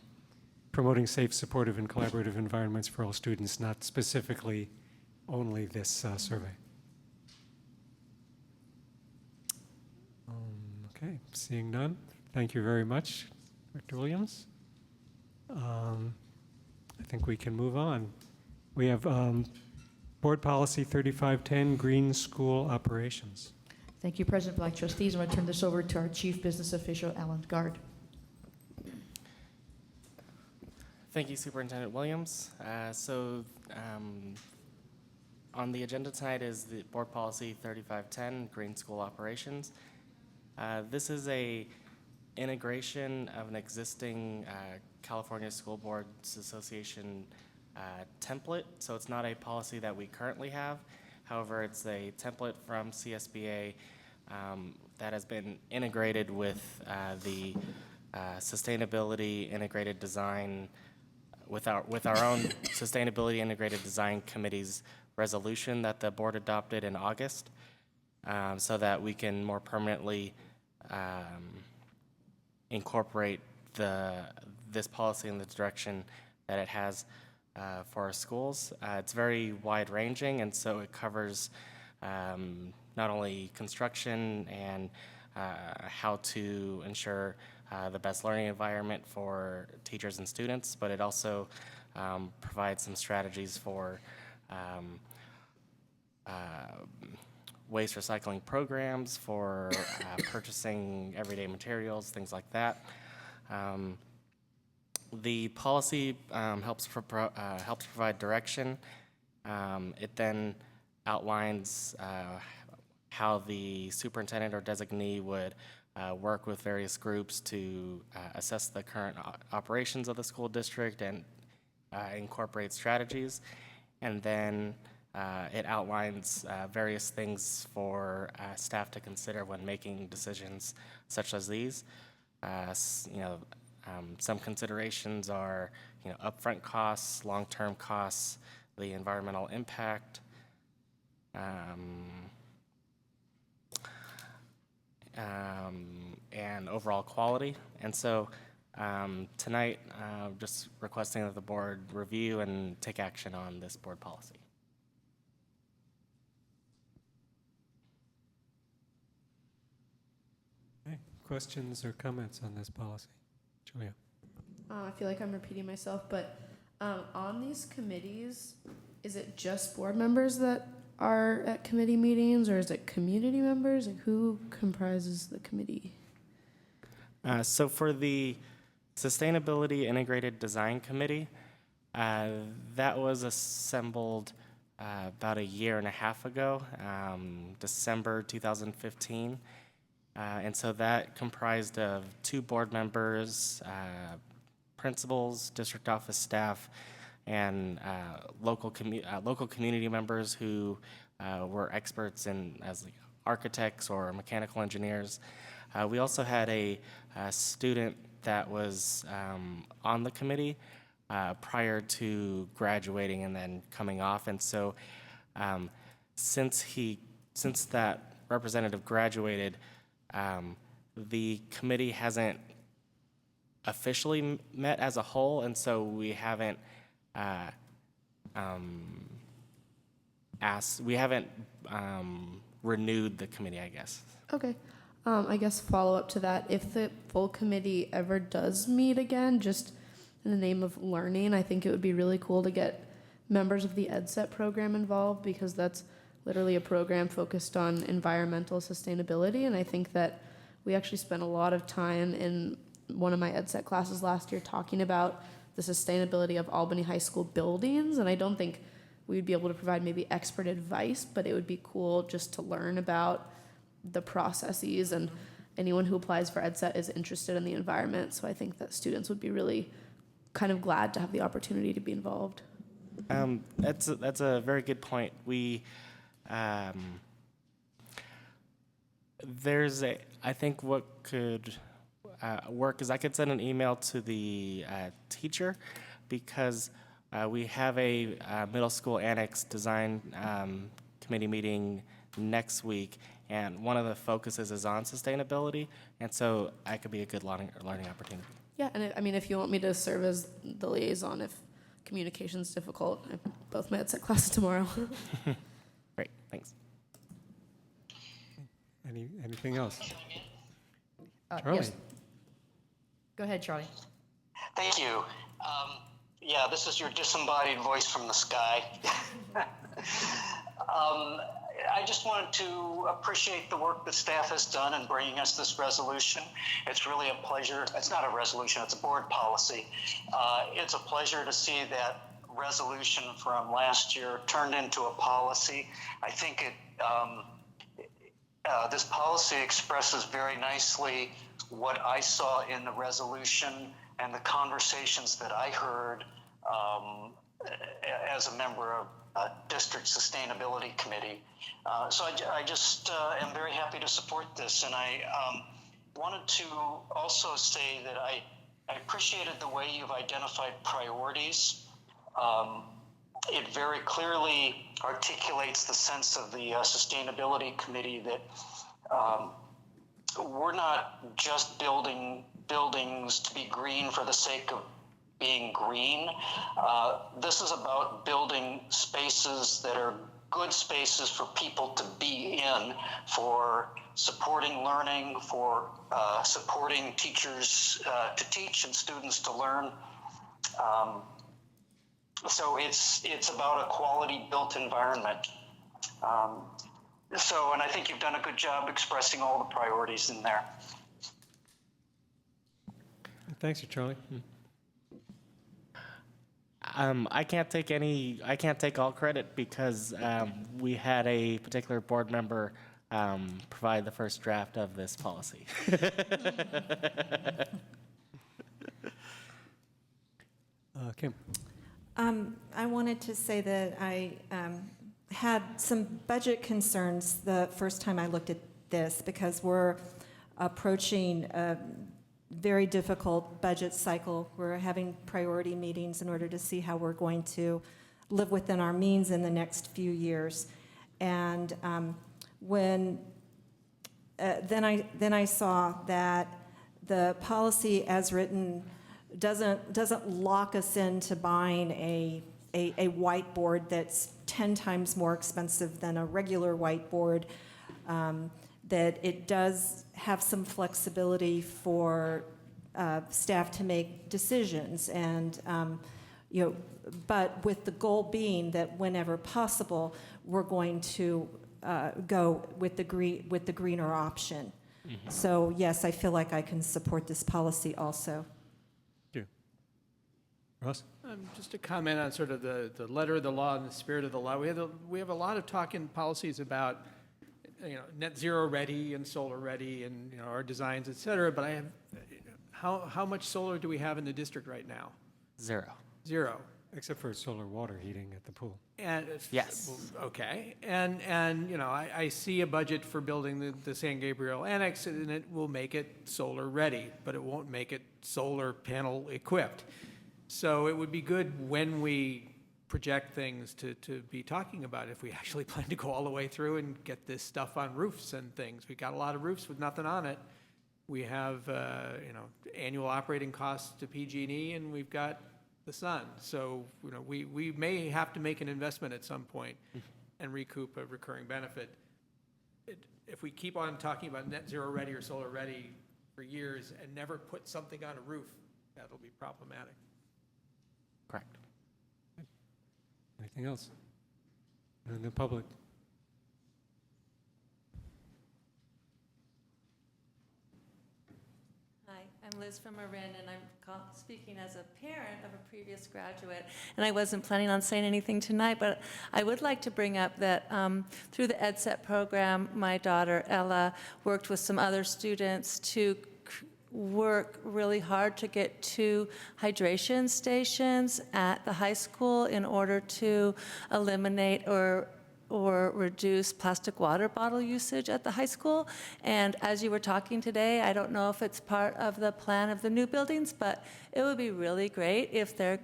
promoting safe, supportive, and collaborative environments for all students, not specifically only this survey. Okay, seeing none, thank you very much, Dr. Williams. I think we can move on. We have Board Policy 3510, Green School Operations. Thank you, President Black. Trustees, I'm going to turn this over to our Chief Business Official, Alan Gard. Thank you, Superintendent Williams. On the agenda tonight is the Board Policy 3510, Green School Operations. This is a integration of an existing California School Boards Association template. So it's not a policy that we currently have. However, it's a template from CSBA that has been integrated with the sustainability integrated design with our own sustainability integrated design committee's resolution that the board adopted in August, so that we can more permanently incorporate this policy in the direction that it has for our schools. It's very wide-ranging, and so it covers not only construction and how to ensure the best learning environment for teachers and students, but it also provides some strategies for waste recycling programs, for purchasing everyday materials, things like that. The policy helps provide direction. It then outlines how the superintendent or designee would work with various groups to assess the current operations of the school district and incorporate strategies. And then it outlines various things for staff to consider when making decisions such as these. Some considerations are, upfront costs, long-term costs, the environmental impact, and overall quality. And so tonight, just requesting that the board review and take action on this board policy. Okay. Questions or comments on this policy? Julia. I feel like I'm repeating myself, but on these committees, is it just board members that are at committee meetings, or is it community members? Like, who comprises the committee? So for the Sustainability Integrated Design Committee, that was assembled about a year and a half ago, December 2015. And so that comprised of 2 board members, principals, district office staff, and local community members who were experts as architects or mechanical engineers. We also had a student that was on the committee prior to graduating and then coming off. And so since that representative graduated, the committee hasn't officially met as a whole, and so we haven't renewed the committee, I guess. Okay. I guess follow up to that, if the full committee ever does meet again, just in the name of learning, I think it would be really cool to get members of the EdSet program involved, because that's literally a program focused on environmental sustainability. And I think that we actually spent a lot of time in one of my EdSet classes last year talking about the sustainability of Albany High School buildings. And I don't think we'd be able to provide maybe expert advice, but it would be cool just to learn about the processes, and anyone who applies for EdSet is interested in the environment. So I think that students would be really kind of glad to have the opportunity to be involved. That's a very good point. I think what could work is I could send an email to the teacher, because we have a middle school annex design committee meeting next week, and one of the focuses is on sustainability, and so that could be a good learning opportunity. Yeah, and I mean, if you want me to serve as the liaison if communication's difficult, I have both my EdSet classes tomorrow. Great, thanks. Anything else? Charlie. Yes. Go ahead, Charlie. Thank you. Yeah, this is your disembodied voice from the sky. I just wanted to appreciate the work that staff has done in bringing us this resolution. It's really a pleasure. It's not a resolution, it's a board policy. It's a pleasure to see that resolution from last year turned into a policy. I think this policy expresses very nicely what I saw in the resolution and the conversations that I heard as a member of District Sustainability Committee. So I just am very happy to support this. And I wanted to also say that I appreciated the way you've identified priorities. It very clearly articulates the sense of the Sustainability Committee that we're not just building buildings to be green for the sake of being green. This is about building spaces that are good spaces for people to be in, for supporting learning, for supporting teachers to teach and students to learn. So it's about a quality built environment. And I think you've done a good job expressing all the priorities in there. Thanks, Charlie. I can't take all credit because we had a particular board member provide the first draft of this policy. Kim. I wanted to say that I had some budget concerns the first time I looked at this because we're approaching a very difficult budget cycle. We're having priority meetings in order to see how we're going to live within our means in the next few years. And then I saw that the policy as written doesn't lock us into buying a whiteboard that's 10 times more expensive than a regular whiteboard. That it does have some flexibility for staff to make decisions, and but with the goal being that whenever possible, we're going to go with the greener option. Mm-hmm. So yes, I feel like I can support this policy also. Thank you. Ross? Just a comment on sort of the letter of the law and the spirit of the law. We have a lot of talk in policies about net zero ready and solar ready and our designs, et cetera. But I have how much solar do we have in the district right now? Zero. Except for solar water heating at the pool. And yes. Okay. And I see a budget for building the San Gabriel Annex, and it will make it solar ready, but it won't make it solar panel equipped. So it would be good when we project things to be talking about if we actually plan to go all the way through and get this stuff on roofs and things. We got a lot of roofs with nothing on it. We have annual operating costs to PG&E, and we've got the sun. So we may have to make an investment at some point and recoup a recurring benefit. If we keep on talking about net zero ready or solar ready for years and never put something on a roof, that'll be problematic. Correct. Anything else? In the public? Hi, I'm Liz from Marin, and I'm speaking as a parent of a previous graduate. And I wasn't planning on saying anything tonight, but I would like to bring up that through the EdSet program, my daughter Ella worked with some other students to work really hard to get 2 hydration stations at the high school in order to eliminate or reduce plastic water bottle usage at the high school. And as you were talking today, I don't know if it's part of the plan of the new buildings, but it would be really great if they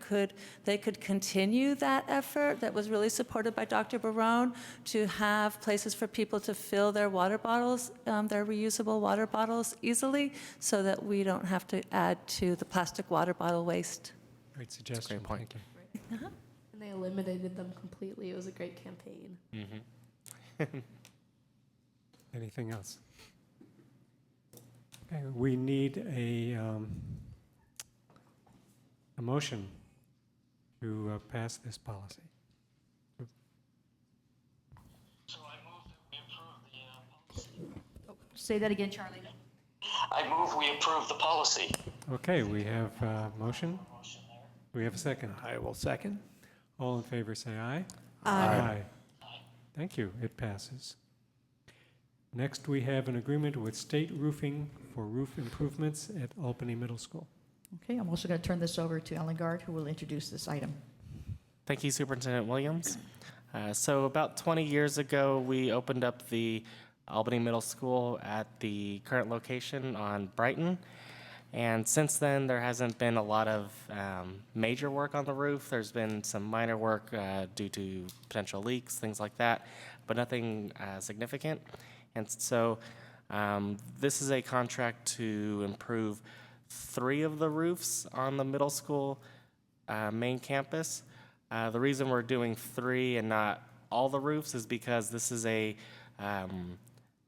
could continue that effort that was really supported by Dr. Barone to have places for people to fill their water bottles, their reusable water bottles easily, so that we don't have to add to the plastic water bottle waste. Great suggestion. Great point. Thank you. Uh-huh. And they eliminated them completely. It was a great campaign. Mm-hmm. Anything else? Okay, we need a a motion to pass this policy? Say that again, Charlie. I move we approve the policy. Okay, we have a motion. Do we have a second? I will second. All in favor, say aye. Aye. Thank you. It passes. Next, we have an agreement with State Roofing for roof improvements at Albany Middle School. Okay, I'm also going to turn this over to Ellen Gard, who will introduce this item. Thank you, Superintendent Williams. So about 20 years ago, we opened up the Albany Middle School at the current location on Brighton. And since then, there hasn't been a lot of major work on the roof. There's been some minor work due to potential leaks, things like that, but nothing significant. And so this is a contract to improve 3 of the roofs on the middle school main campus. The reason we're doing 3 and not all the roofs is because this is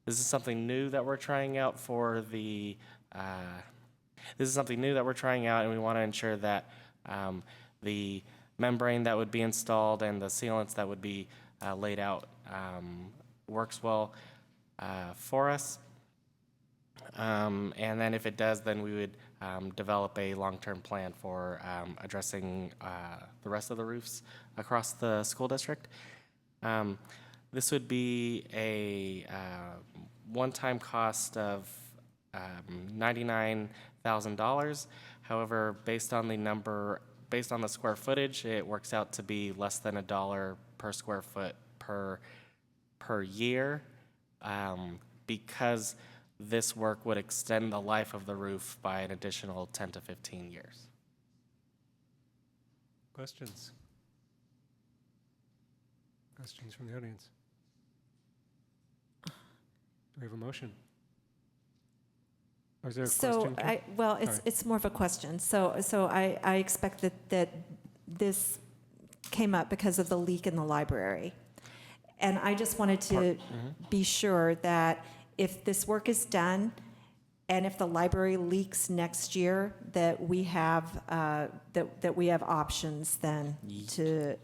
something new that we're trying out for the. This is something new that we're trying out, and we want to ensure that the membrane that would be installed and the sealants that would be laid out works well for us. And then if it does, then we would develop a long-term plan for addressing the rest of the roofs across the school district. This would be a one-time cost of $99,000. However, based on the square footage, it works out to be less than $1 per square foot per year, because this work would extend the life of the roof by an additional 10 to 15 years. Questions? Questions from the audience? Do we have a motion? Or is there a question? It's more of a question. So I expect that this came up because of the leak in the library. And I just wanted to be sure that if this work is done and if the library leaks next year, that we have that we have options then to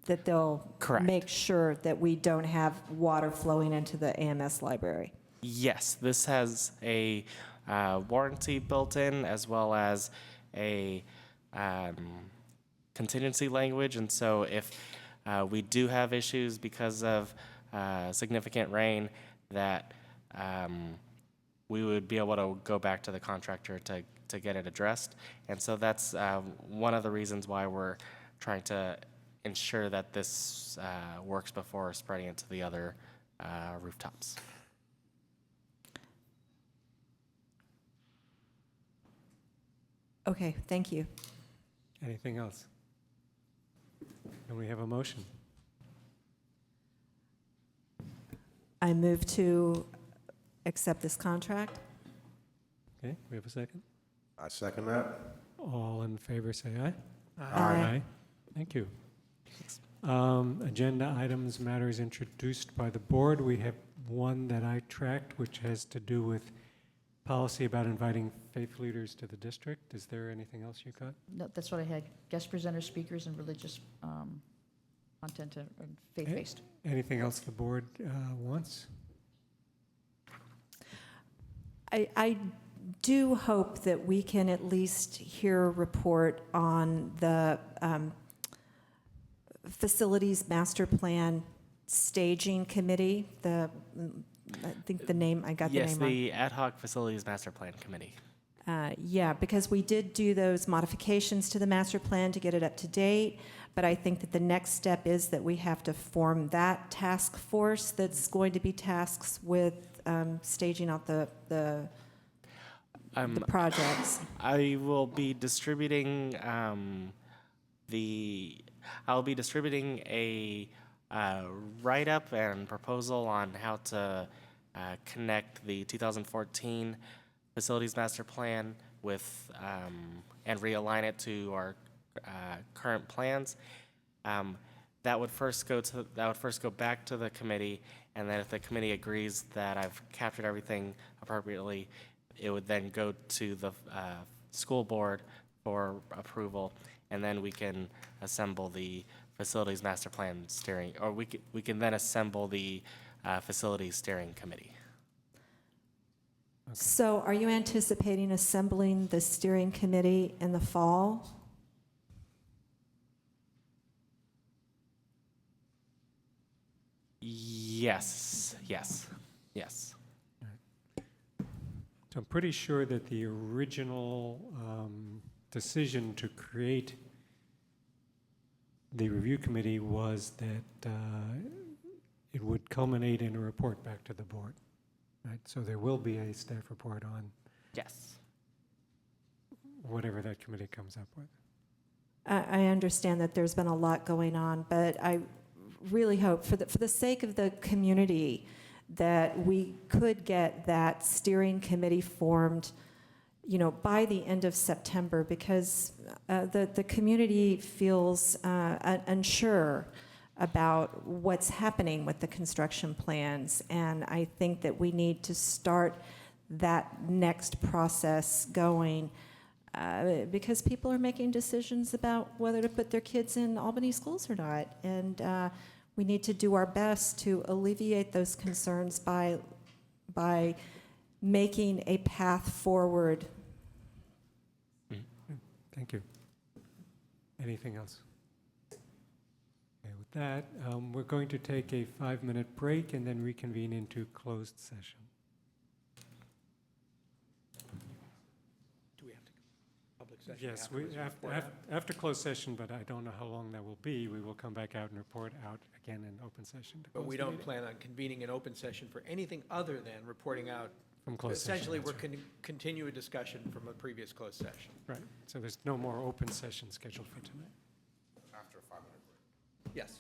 that they'll make sure that we don't have water flowing into the AMS library. Yes, this has a warranty built in, as well as a contingency language. And so if we do have issues because of significant rain, that we would be able to go back to the contractor to get it addressed. And so that's one of the reasons why we're trying to ensure that this works before spreading it to the other rooftops. Okay, thank you. Anything else? And we have a motion. I move to accept this contract. Okay, we have a second. I second that. All in favor, say aye. Aye. Thank you. Agenda items, matters introduced by the board. We have one that I tracked, which has to do with policy about inviting faith leaders to the district. Is there anything else you got? No, that's what I had. Guest presenters, speakers, and religious content and faith-based. Anything else the board wants? I do hope that we can at least hear a report on the facilities master plan staging committee. I think the name, I got the name Yes, wrong. the Ad Hoc Facilities Master Plan Committee. Yeah, because we did do those modifications to the master plan to get it up to date, but I think that the next step is that we have to form that task force that's going to be tasked with staging out the projects. I will be distributing a write-up and proposal on how to connect the 2014 Facilities Master Plan with and realign it to our current plans. That would first go back to the committee, and then if the committee agrees that I've captured everything appropriately, it would then go to the school board for approval, and then we can assemble the facilities master plan steering, or we can then assemble the facilities steering committee. So are you anticipating assembling the steering committee in the fall? Yes, yes, yes. So I'm pretty sure that the original decision to create the review committee was that it would culminate in a report back to the board, right? So there will be a staff report on Yes. whatever that committee comes up with. I understand that there's been a lot going on, but I really hope, for the sake of the community, that we could get that steering committee formed, by the end of September, because the community feels unsure about what's happening with the construction plans, and I think that we need to start that next process going, because people are making decisions about whether to put their kids in Albany schools or not, and we need to do our best to alleviate those concerns by making a path forward. Thank you. Anything else? Okay, with that, we're going to take a 5-minute break and then reconvene into closed session. Do we have to public session? Yes, afterwards? after closed session, but I don't know how long that will be. We will come back out and report out again in open session. To But close we the don't meeting. plan on convening an open session for anything other than reporting out. From closed session, Essentially, that's we're continue a discussion from a previous closed session. Right, so there's no more open session scheduled for tonight. After a 5-minute break. Yes.